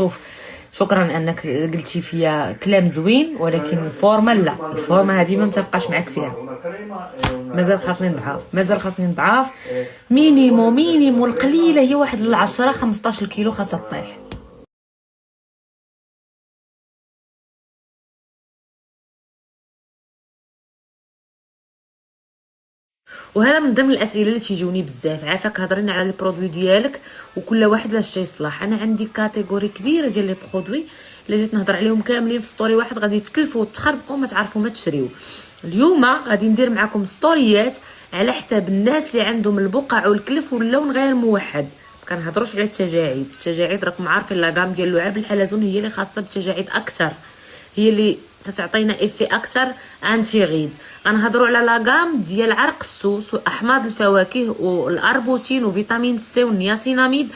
شوف شكرا انك قلتي فيا كلام زوين، ولكن الفورمه لا، الفورمه هذه ما متفقاش معك فيها. مازال خاصني نضعف مينيموم القليله هي واحد 10 15 كيلو خاصها طيح. وهذا من ضمن الاسئله اللي تيجوني بزاف. عافاك هضرينا على لي برودوي ديالك وكل واحد لاش تيصلح. انا عندي كاتيجوري كبيره ديال لي برودوي اللي جيت نهضر عليهم كاملين في ستوري واحد غادي يتكلفوا وتخربقوا ما تعرفوا ما تشريو. اليوم غادي ندير معكم ستوريات على حساب الناس اللي عندهم البقع والكلف واللون غير موحد. كنهضروش على التجاعيد راكم عارفين لاغام ديال لعاب الحلزون هي اللي خاصه بالتجاعيد اكثر، هي اللي ستعطينا افي اكثر انتي غيد. غنهضروا على لاغام ديال عرق السوس واحماض الفواكه والاربوتين وفيتامين سي والنياسيناميد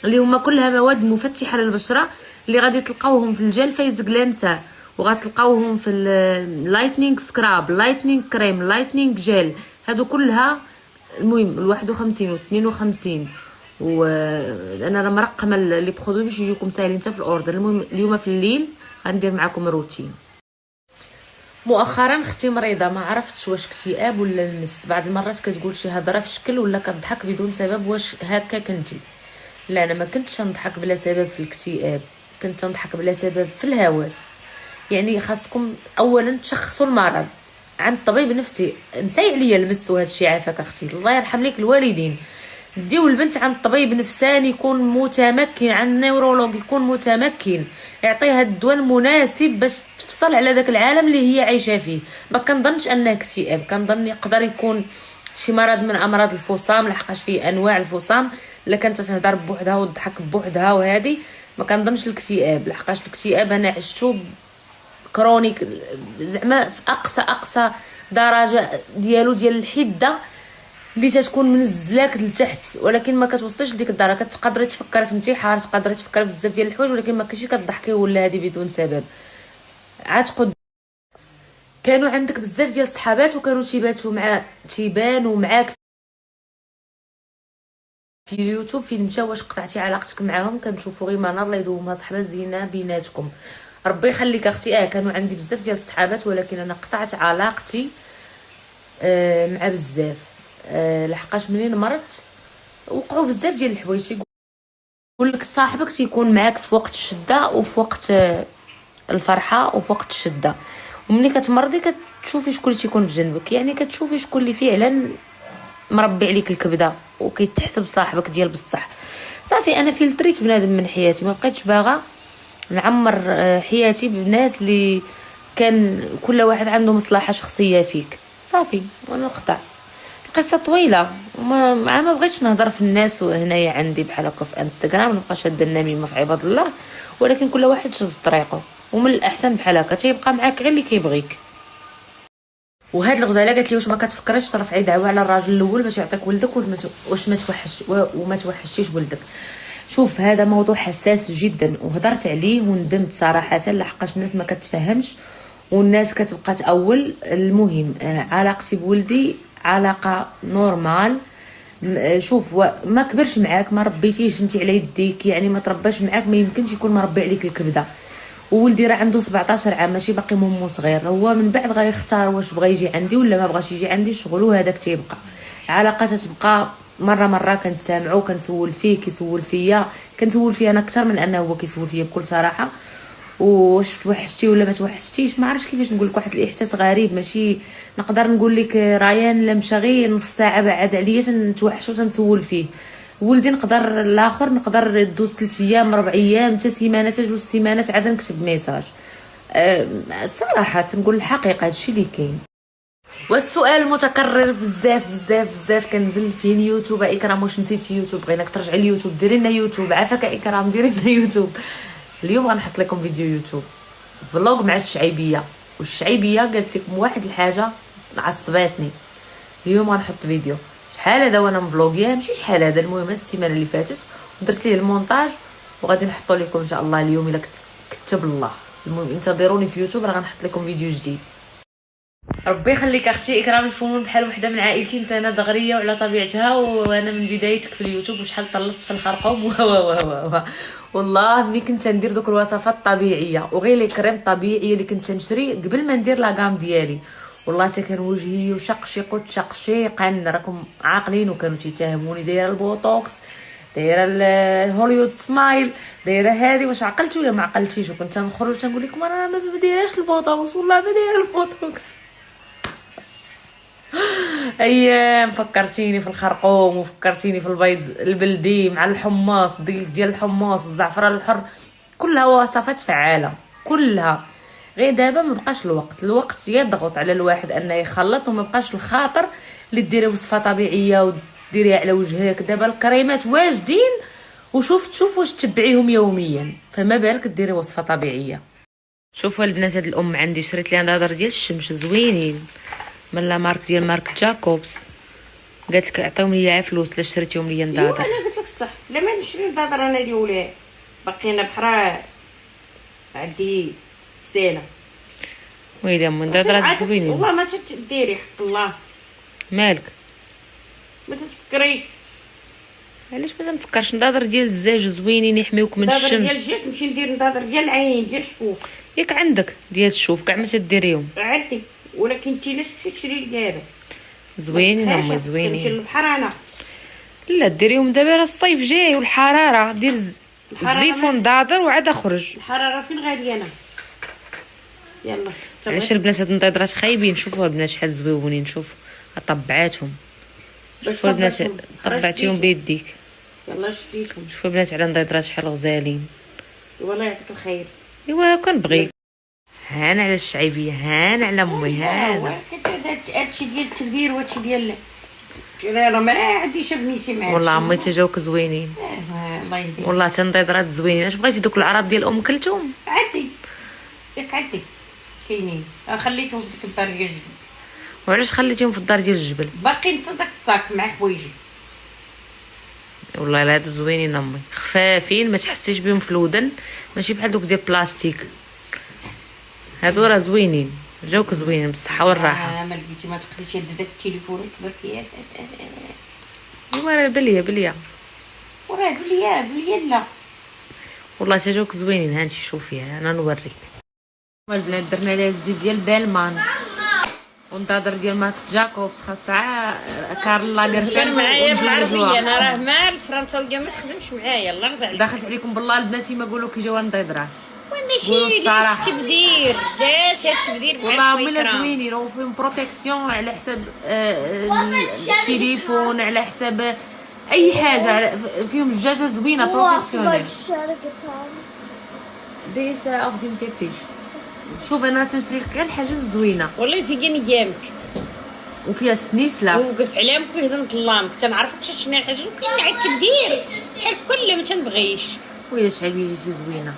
اللي هما كلها مواد مفتحه للبشره اللي غادي تلقاوهم في الجل فايز غلانسا، وغتلقاوهم في اللايتنينغ سكراب، لايتنينغ كريم، لايتنينغ جيل. هادو كلها المهم 51 و 52 وانا راه مرقمه لي برودوي باش يجيكم ساهلين حتى في الاوردر. المهم اليوم في الليل غندير معكم روتين. مؤخرا اختي مريضه، ما عرفتش واش اكتئاب ولا المس. بعض المرات كتقول شي هضره في شكل ولا كتضحك بدون سبب. واش هكا كنتي؟ لا، انا ما كنتش نضحك بلا سبب في الاكتئاب، كنت نضحك بلا سبب في الهوس. يعني خاصكم اولا تشخصوا المرض عند طبيب نفسي. نسي عليا المس وهذا الشيء. عافاك اختي، الله يرحم لك الوالدين. ديو البنت عند طبيب نفساني يكون متمكن، عند نيورولوج يكون متمكن، يعطيها الدواء المناسب باش تفصل على داك العالم اللي هي عايشه فيه. ما كنظنش انه اكتئاب، كنظن يقدر يكون شي مرض من امراض الفصام، لحقاش فيه انواع الفصام. الا كانت تهضر بوحدها وتضحك بوحدها وهذه ما كنظنش الاكتئاب، لحقاش الاكتئاب انا عشتو كرونيك زعما في اقصى درجه ديالو ديال الحده اللي تتكون منزلاك لتحت، ولكن ما كتوصلش لديك الدرجه. كتقدري تفكري في انتحار، تقدري تفكري في بزاف ديال الحوايج، ولكن ما كاينش كتضحكي ولا هذه بدون سبب. عتقد كانوا عندك بزاف ديال الصحابات وكانوا تيبانوا معاك في اليوتيوب فين مشى. واش قطعتي علاقتك معاهم؟ كنشوفوا غير مناظر اللي يدومها صحبه زينه بيناتكم. ربي يخليك اختي. كانوا عندي بزاف ديال الصحابات ولكن انا قطعت علاقتي مع بزاف لحقاش منين مرضت وقعوا بزاف ديال الحوايج. يقول لك صاحبك تيكون معاك في وقت الشده وفي وقت الفرحه وفي وقت الشده، وملي كتمرضي كتشوفي شكون اللي تيكون في جنبك. يعني كتشوفي شكون اللي فعلا مربي عليك الكبده وكيتحسب صاحبك ديال بصح. صافي انا فلتريت بنادم من حياتي، ما بقيتش باغا نعمر حياتي بناس اللي كان كل واحد عنده مصلحه شخصيه فيك. صافي وانا نقطع. القصه طويله ما بغيتش نهضر في الناس وهنايا عندي بحال هكا في انستغرام نبقى شاده النميمه في عباد الله، ولكن كل واحد شد طريقه. ومن الاحسن بحال هكا تيبقى معاك غير اللي كيبغيك. وهاد الغزاله قالت لي واش ما كتفكريش ترفعي دعوه على الراجل الاول باش يعطيك ولدك واش ما توحشتيش ولدك؟ شوف هذا موضوع حساس جدا وهضرت عليه وندمت صراحه لحقاش الناس ما كتفهمش والناس كتبقى تاول. المهم علاقتي بولدي علاقه نورمال. شوف ما كبرش معاك، ما ربيتيش انت على يديك، يعني ما ترباش معاك، ما يمكنش يكون مربي عليك الكبده. وولدي راه عنده 17 عام ماشي باقي مو صغير. هو من بعد غيختار واش بغى يجي عندي ولا ما بغاش يجي عندي، شغلو هذاك تيبقى. علاقه تتبقى مره كنتسامعوا كنسول فيه كيسول فيا، كنسول فيه انا اكثر من انه هو كيسول فيا بكل صراحه. واش توحشتي ولا ما توحشتيش؟ ما عرفتش كيفاش نقول لك، واحد الاحساس غريب. ماشي نقدر نقول لك ريان لا مشى غير نص ساعه بعد عليا تنتوحش وتنسول فيه. ولدي نقدر الاخر نقدر دوز 3 ايام 4 ايام حتى سيمانه حتى 2 سيمانات عاد نكتب ميساج. الصراحه تنقول الحقيقه هادشي اللي كاين. والسؤال المتكرر بزاف كنزل فين يوتيوب اكرام؟ واش نسيتي يوتيوب؟ بغيناك ترجعي لليوتيوب، ديري لنا يوتيوب. عافاك اكرام ديري لنا يوتيوب. اليوم غنحط لكم فيديو يوتيوب فلوغ مع الشعيبيه، والشعيبيه قالت لكم واحد الحاجه عصباتني. اليوم غنحط فيديو شحال هذا وانا مفلوغيا، ماشي شحال هذا، المهم السيمانه اللي فاتت، ودرت ليه المونتاج وغادي نحطو لكم ان شاء الله اليوم الا كتب الله. المهم انتظروني في يوتيوب راه غنحط لكم فيديو جديد. ربي يخليك اختي اكرام الفنون، بحال وحده من عائلتي انسانه دغريه وعلى طبيعتها، وانا من بدايتك في اليوتيوب وشحال طلصت في الخرقوم والله ملي كنت ندير دوك الوصفات الطبيعيه وغير لي كريم طبيعيه اللي كنت نشري قبل ما ندير لاكام ديالي، والله حتى كان وجهي وشقشق وتشقشيقا، راكم عاقلين، وكانوا تيتهموني دايره البوتوكس، دايره الهوليود سمايل، دايره هذه. واش عقلت ولا ما عقلتيش؟ وكنت نخرج تنقول لكم انا ما دايراش البوتوكس، والله ما دايره البوتوكس. ايام فكرتيني في الخرقوم، وفكرتيني في البيض البلدي مع الحماص، الدقيق ديال الحماص والزعفران الحر، كلها وصفات فعاله كلها. غير دابا ما بقاش الوقت يضغط على الواحد انه يخلط، وما بقاش الخاطر اللي ديري وصفه طبيعيه وديريها على وجهك. دابا الكريمات واجدين، تشوف واش تبعيهم يوميا، فما بالك ديري وصفه طبيعيه. شوفوا البنات، هاد الام عندي شريت ليها نظر ديال الشمس زوينين من لا مارك ديال مارك جاكوبس، قالت لك عطيهم ليا فلوس لا شريتيهم ليا نضاضر. انا قلت لك الصح، لا ما نشري نضاضر انا ديولاه باقينا بحرا عندي ساله. ويلي امي نضاضرات زوينين والله ما تديري حق الله. مالك ما تفكريش علاش ما تنفكرش؟ نضاضر ديال الزاج زوينين يحميوك من الشمس. نضاضر ديال الجهه نمشي ندير نضاضر ديال العين ديال الشوك. ياك عندك ديال الشوف كاع ما تديريهم عندي، ولكن انت لاش تمشي تشري الكاره زوينين امي نمشي زوينين. للبحر انا. لا ديريهم دابا، راه الصيف جاي والحراره، دير الزيفون ضاضر وعاد خرج. الحراره فين غادي انا؟ يلا علاش البنات هاد النضيضرات خايبين؟ شوفوا البنات شحال زويونين، شوف طبعاتهم، شوفوا البنات طبعتيهم بيديك. يلا شديتهم. شوفوا البنات على نضيضرات شحال غزالين. والله يعطيك الخير. ايوا كنبغيك. هان على الشعيبيه، هان على امي، هان. هادشي ديال التدبير وهادشي ديال راه ما عنديش بنيتي معاك. والله عمي تجاوك زوينين. الله يهديك. والله تنضيضرات زوينين. اش بغيتي دوك العراض ديال ام كلثوم؟ عندي ياك عندي كاينين، خليتهم في ديك الدار ديال الجبل. وعلاش خليتيهم في الدار ديال الجبل؟ باقيين في داك الصاك مع حوايجي. والله لا هادو زوينين امي، خفافين ما تحسيش بهم في الودن، ماشي بحال دوك ديال بلاستيك. هادو راه زوينين، جاوك زوينين بالصحه والراحه. ما لقيتي ما تقدريش داك التليفون كبر ايوا راه بليه وراه بليا لا والله تجاوك زوينين. هانتي شوفيها انا نوريك. البنات درنا ليها الزيف ديال بالمان ونضاضر ديال مارك جاكوبس، خاصها كارل لاغرفيلد معايا بالعربيه. ونجوزوها. انا راه ما الفرنساويه ما تخدمش معايا. الله يرضى عليك. دخلت عليكم بالله البنات ما قولوا كي جاوا نضيضرات. ماشي لاش التبذير، لاش هاد التبذير والله ملا زوينين وفيهم بروتيكسيون على حساب التليفون، على حساب اي حاجه، فيهم الجاجه زوينه بروفيسيونيل. ديس اوف ديم تيبيش. شوف انا تنشري لك غير الحاجه الزوينه، والله زيدين ايامك وفيها سنيسله. وقف علامك ويهضم ظلامك. تنعرفك شنو الحاجه وكاين عاد التبذير بحال كل ما تنبغيش. ويا شعبيه جيتي زوينه.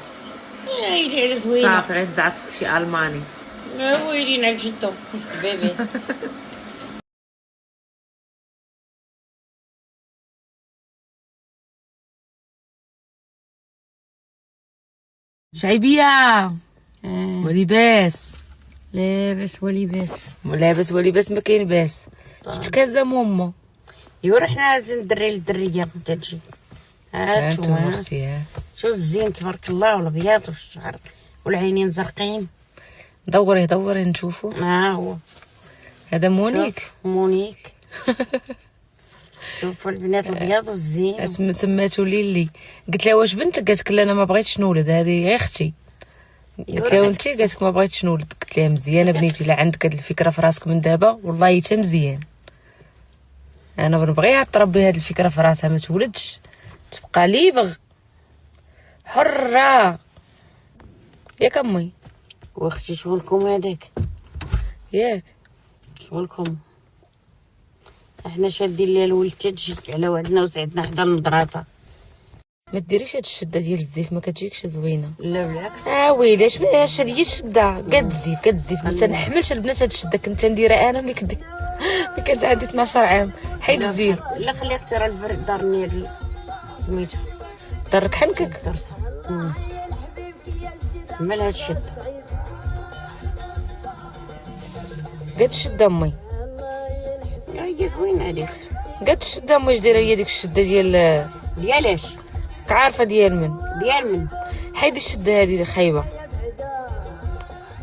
ويلي على زوينه. صافي غير تزعت في شي الماني. ويلي نعك جدو بيبي. شعيبيه ولباس لاباس ولباس ما كاين باس. شفت كازا ماما؟ ايوا رحنا الدري للدريه تجي. هانتو اختي، شو الزين تبارك الله، والابيض والشعر والعينين زرقين. دوري نشوفو. ها هو هذا مونيك. شوفوا البنات الابيض والزين. سماتو ليلي. قلت لها واش بنتك؟ قالت لك لا انا ما بغيتش نولد، هذه غير اختي. قلت لها ولدتي؟ قالت لك ما بغيتش نولد. قلت لها مزيانه بنيتي، لا عندك هاد الفكره في راسك من دابا والله حتى مزيان. انا بنبغيها تربي هاد الفكره في راسها، ما تولدش تبقى ليبغ حره. ياك امي؟ واختي شغلكم هذاك ياك شغلكم. احنا شادين ليها الولد تجي على وعدنا وسعدنا حدا المدرسه. ما ديريش هاد الشده ديال الزيف، ما كتجيكش زوينه. لا بالعكس. ويلي اش هي الشده؟ قد الزيف ما تنحملش البنات هاد الشده. كنت نديرها انا ملي كانت عندي 12 عام. حيد الزيف. لا خليك ترى البرد دارني هاد سميتو درك حنكك درسه. مال هاد الشد قالت شد امي هي زوينه عليك. قالت شد امي اش دايره هي ديك الشده ديالاش؟ عارفه ديال من ديال من؟ حيدي الشده هذه خايبه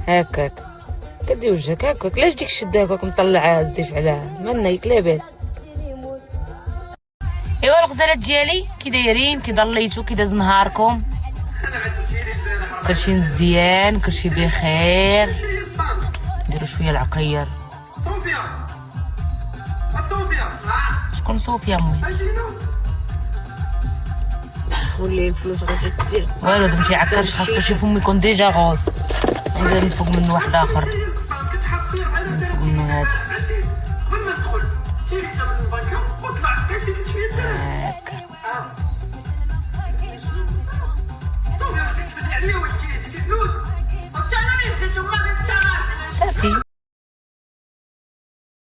هكاك كدي وجهك هكاك. لاش ديك الشده هكاك مطلعه الزيف عليها منيك لاباس. ايوا الغزالات ديالي كي دايرين كي ضليتو كي داز نهاركم؟ كلشي مزيان كلشي بخير. نديرو شويه العقير. شكون صوفيا امي؟ ولي الفلوس غادي دير والو دابا تيعكرش خاصو شي فم يكون ديجا غوز. نبدا نفوق منه واحد اخر نفوق منه هذا هكا. صافي